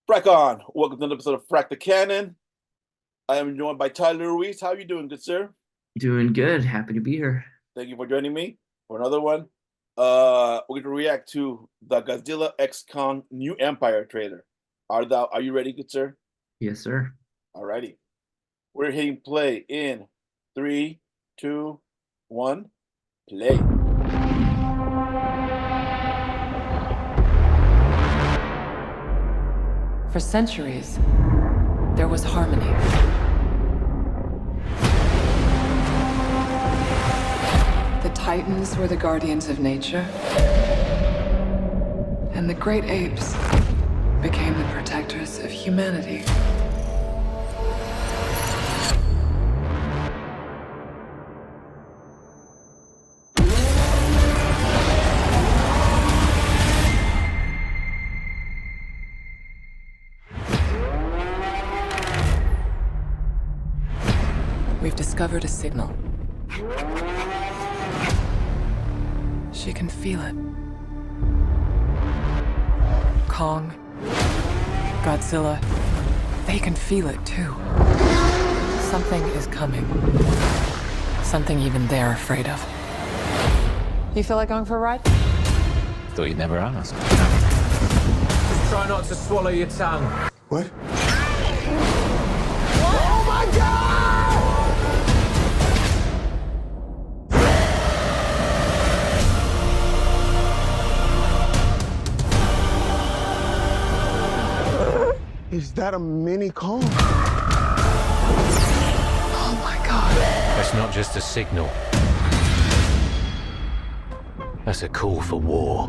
Frack on. Welcome to another episode of Frack The Canon. I am joined by Tyler Ruiz. How are you doing, good sir? Doing good. Happy to be here. Thank you for joining me for another one. We're going to react to the Godzilla X Kong New Empire trailer. Are you ready, good sir? Yes, sir. Alrighty. We're hitting play in 3, 2, 1, play. For centuries, there was harmony. The Titans were the guardians of nature, and the great apes became the protectors of humanity. We've discovered a signal. She can feel it. Kong, Godzilla, they can feel it too. Something is coming. Something even they're afraid of. You feel like going for a ride? Thought you'd never ask. Just try not to swallow your tongue. What? Oh my God! Is that a mini Kong? Oh my God. That's not just a signal. That's a call for war.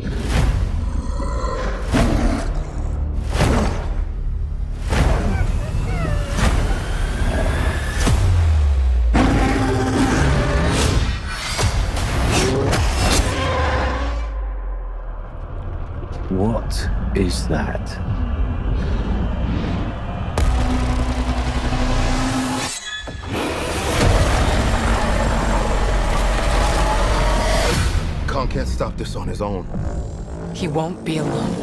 What is that? Kong can't stop this on his own. He won't be alone.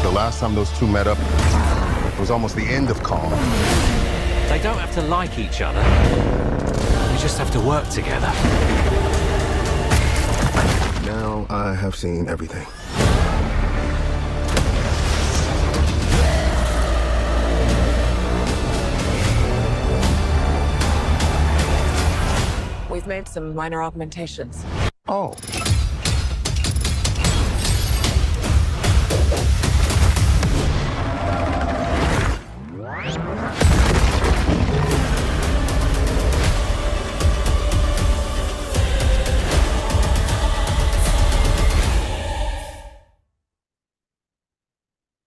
The last time those two met up was almost the end of Kong. They don't have to like each other. We just have to work together. Now I have seen everything. We've made some minor augmentations. Oh.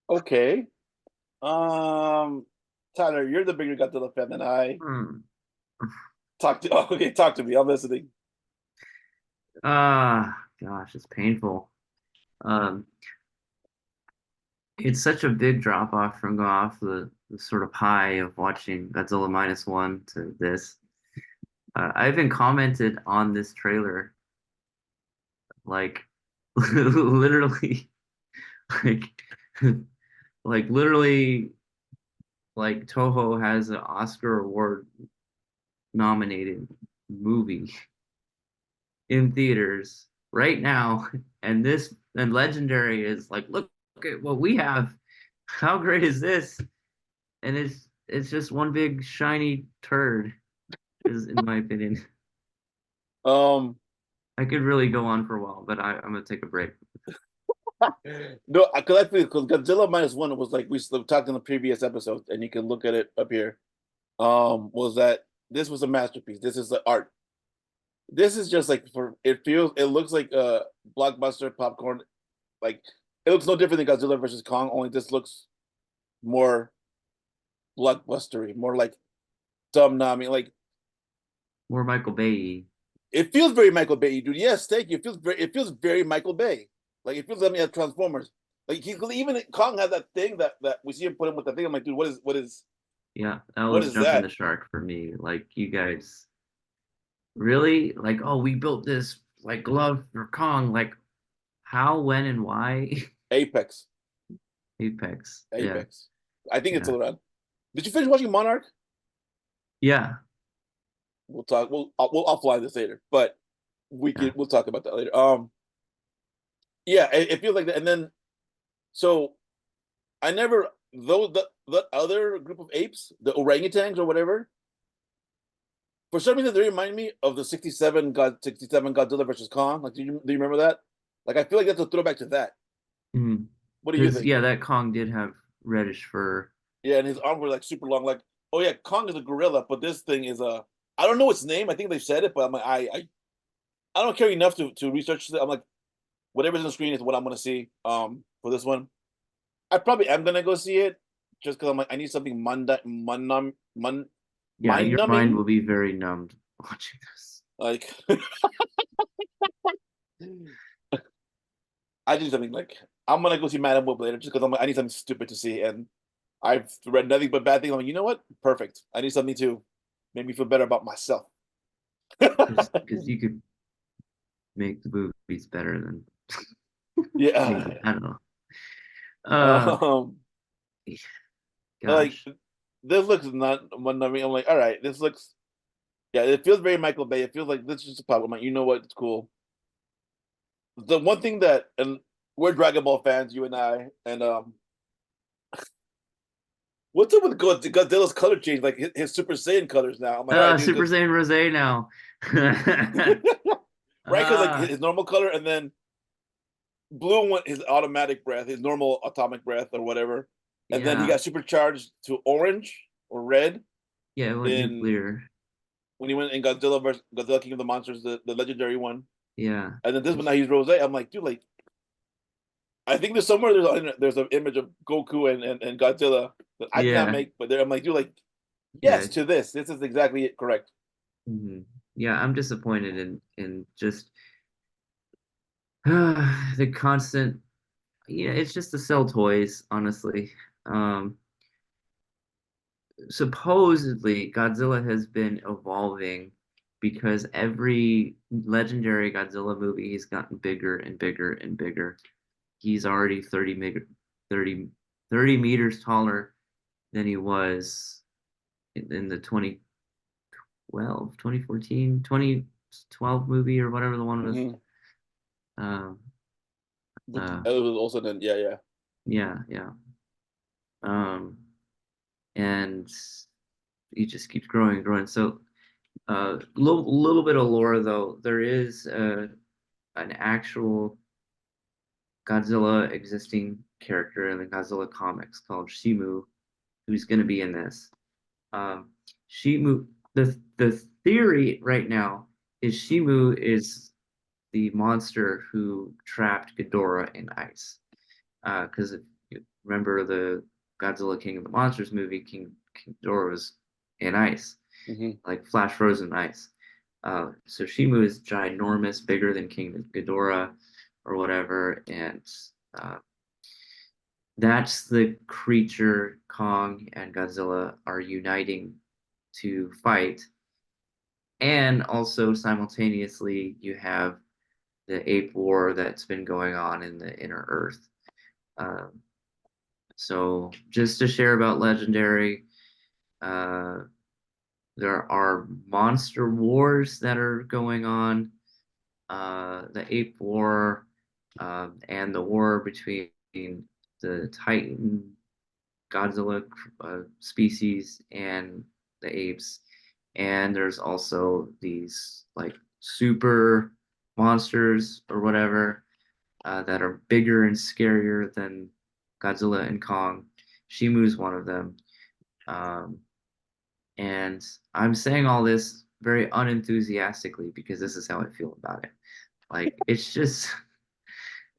Okay. Tyler, you're the bigger Godzilla fan than I. Talk to me. I'm listening. Gosh, it's painful. It's such a big drop off from going off the sort of high of watching Godzilla -1 to this. I even commented on this trailer, like literally, like literally, like Toho has an Oscar award nominated movie in theaters right now, and Legendary is like, look at what we have. How great is this? And it's just one big shiny turd, is in my opinion. I could really go on for a while, but I'm gonna take a break. No, because Godzilla -1 was like we talked in the previous episode, and you can look at it up here. Was that this was a masterpiece? This is the art. This is just like it looks like a blockbuster popcorn. Like it looks no different than Godzilla versus Kong. Only this looks more blockbustery, more like like More Michael Bay. it feels very Michael Bay, dude. Yes, thank you. It feels very Michael Bay. Like it feels like me at Transformers. Like even Kong has that thing that we see him put him with the thing. I'm like, dude, what is Yeah, that What was is jumping the that? shark for me. Like, you guys really like, oh, we built this like glove for Kong. Like, how, when, and why? Apex. Apex. Yeah, Apex. I think it's yeah, still around. Did you finish watching Monarch? yeah, We'll talk. We'll offline this later, but yeah. we'll talk about that later. Yeah, it feels like that. And then so I never though the other group of apes, the orangutans or whatever. For some reason, they remind me of the '67 Godzilla versus Kong. Like, do you remember that? Like, I feel like that's a throwback to that. Mhm. What do you Because think? yeah, that Kong did have reddish fur. Yeah, and his arms were like super long. Like, oh yeah, Kong is a gorilla, but this thing is a. I don't know its name. I think they've said it, but I'm like, I don't care enough to research it. I'm like, whatever's on the screen is what I'm gonna see. For this one, I probably am gonna go see it just because I'm like, I need something Yeah, mind your mind numbing. will be very numbed watching this. Like, I need something like I'm gonna go see Madam Web later just because I'm like, I need something stupid to see, and I've read nothing but bad things. I'm like, you know what? Perfect. I need something to make me feel better about myself. Because you could make the movies better than maybe. Yeah. I don't know. Uh, Um, like gosh. this looks not one. I mean, I'm like, all right, this looks. Yeah, it feels very Michael Bay. It feels like this is just a problem. I'm like, you know what? It's cool. The one thing that, and we're Dragon Ball fans, you and I, and what's up with Godzilla's color change? Like his Super Saiyan colors now. I'm like, all right, dude, Super Saiyan Rose now. right? Because like Ah, his normal color, and then blue went his automatic breath, his normal atomic breath or whatever, and then he yeah. got supercharged to orange or red Yeah, it went in nuclear. when he went in Godzilla versus Godzilla King of the Monsters, the legendary one. Yeah. And then this one now he's Rose. I'm like, dude, like I think there's somewhere there's an image of Goku and Godzilla that I cannot Yeah. make, but there I'm like, dude, like Yeah. yes to this. This is exactly it, correct. Mhm. Yeah, I'm disappointed in just the constant, yeah, it's just to sell toys, honestly. Um, Supposedly Godzilla has been evolving because every legendary Godzilla movie he's gotten bigger and bigger and bigger. He's already 30, 30 meters taller than he was in the 2012 movie or whatever the one was. Mm-hmm. Um, But uh, it was also then, yeah. yeah, yeah. Um, and he just keeps growing and growing. So, little bit of lore though. There is an actual Godzilla existing character in the Godzilla comics called Shimu, who's going to be in this. Um, Shimu. The theory right now is Shimu is the monster who trapped Ghidorah in ice. Because if you remember the Godzilla King of the Monsters movie, King Ghidorah was in ice, Mm-hmm. like flash frozen ice. So Shimu is ginormous, bigger than King Ghidorah or whatever, and uh, that's the creature Kong and Godzilla are uniting to fight. And also simultaneously, you have the ape war that's been going on in the inner Earth. Um, so just to share about Legendary, uh, there are monster wars that are going on. The ape war, and the war between the Titan Godzilla species and the apes. And there's also these like super monsters or whatever that are bigger and scarier than Godzilla and Kong. Shimu's one of them. Um, and I'm saying all this very unenthusiastically because this is how I feel about it. Like, it's just,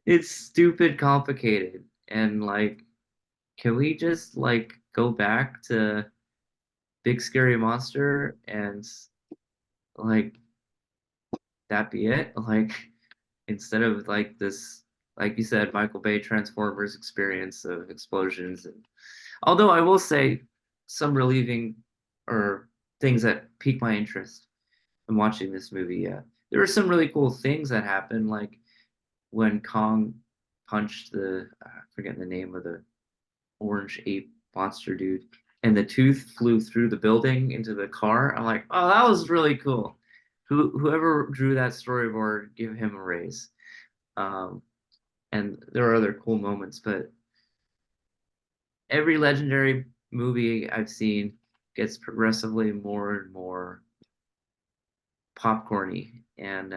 it's stupid complicated. And like, can we just like go back to Big Scary Monster and like that be it? Like, instead of like this, like you said, Michael Bay Transformers experience of explosions. And although I will say, some relieving or things that piqued my interest in watching this movie. Yeah, there were some really cool things that happened, like when Kong punched the I forget the name of the orange ape monster dude, and the tooth flew through the building into the car. I'm like, oh, that was really cool. Whoever drew that storyboard, give him a raise. Um, and there are other cool moments, but every legendary movie I've seen gets progressively more and more popcorny, and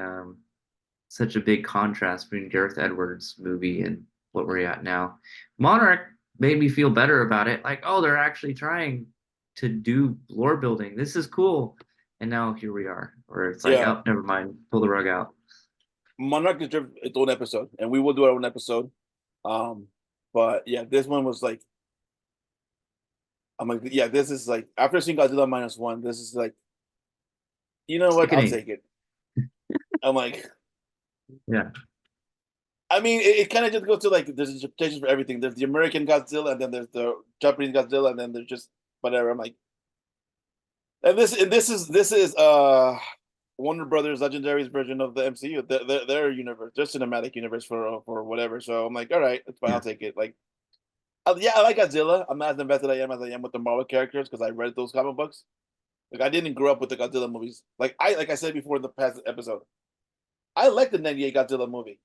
such a big contrast between Gareth Edwards' movie and what we're at now. Monarch made me feel better about it. Like, oh, they're actually trying to do lore building. This is cool. And now here we are, where it's like, Yeah. oh, never mind, pull the rug out. Monarch deserves its own episode, and we will do our own episode. But yeah, this one was like, I'm like, yeah, this is like, after seeing Godzilla -1, this is like, you know what? I'll Sickening. take it. I'm like, Yeah. I mean, it kind of just goes to like, there's interpretations for everything. There's the American Godzilla, and then there's the Japanese Godzilla, and then there's just whatever. I'm like, and this is Warner Brothers Legendary's version of the MCU, their universe, their cinematic universe for whatever. So I'm like, all right, it's fine, Yeah. I'll take it. Like, yeah, I like Godzilla. I'm not as invested as I am with the Marvel characters because I read those comic books. Like, I didn't grow up with the Godzilla movies. Like I said before in the past episode, I like the '98 Godzilla movie.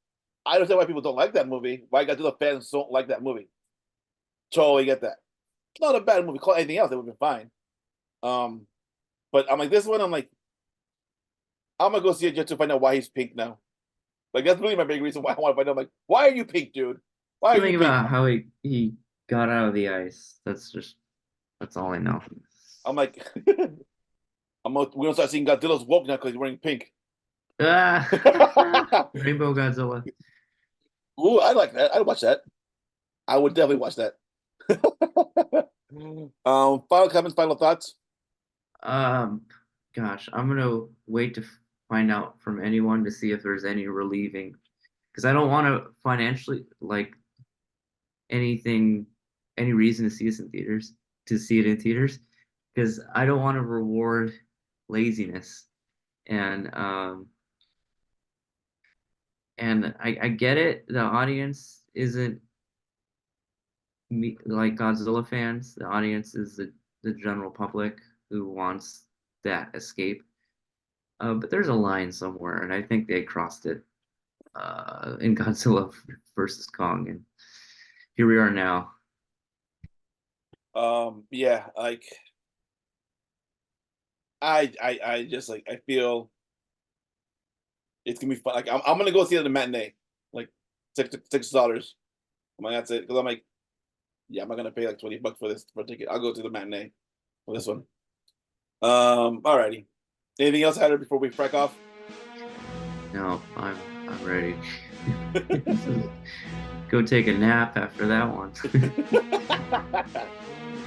I understand why people don't like that movie. Why Godzilla fans don't like that movie. Totally get that. It's not a bad movie. Call it anything else, it would have been fine. But I'm like, this one, I'm like, I'm gonna go see it just to find out why he's pink now. Like, that's really my big reason why I want to find out. I'm like, why are you pink, dude? Why are Something you pink? about how he got out of the ice. That's all I know. I'm like, we're gonna start seeing Godzilla's woke now because he's wearing pink. Ah, Rainbow Godzilla. Ooh, I like that. I'd watch that. I would definitely watch that. Final comments, final thoughts. Gosh, I'm gonna wait to find out from anyone to see if there's any relieving, because I don't want to financially like any reason to see it in theaters, because I don't want to reward laziness, and I get it. The audience isn't like Godzilla fans. The audience is the general public who wants that escape. But there's a line somewhere, and I think they crossed it in Godzilla versus Kong, and here we are now. Yeah, like I just like, I feel it's gonna be fun. Like, I'm gonna go see it at a matinee, like $6. I'm like, that's it, because I'm like, yeah, I'm not gonna pay like $20 for this for a ticket. I'll go to the matinee for this one. Alrighty. Anything else, Hatter, before we frack off? No, I'm ready. Go take a nap after that one.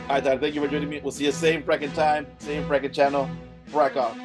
All right, Tyler, thank you for joining me. We'll see you same fracking time, same fracking channel. Frack off.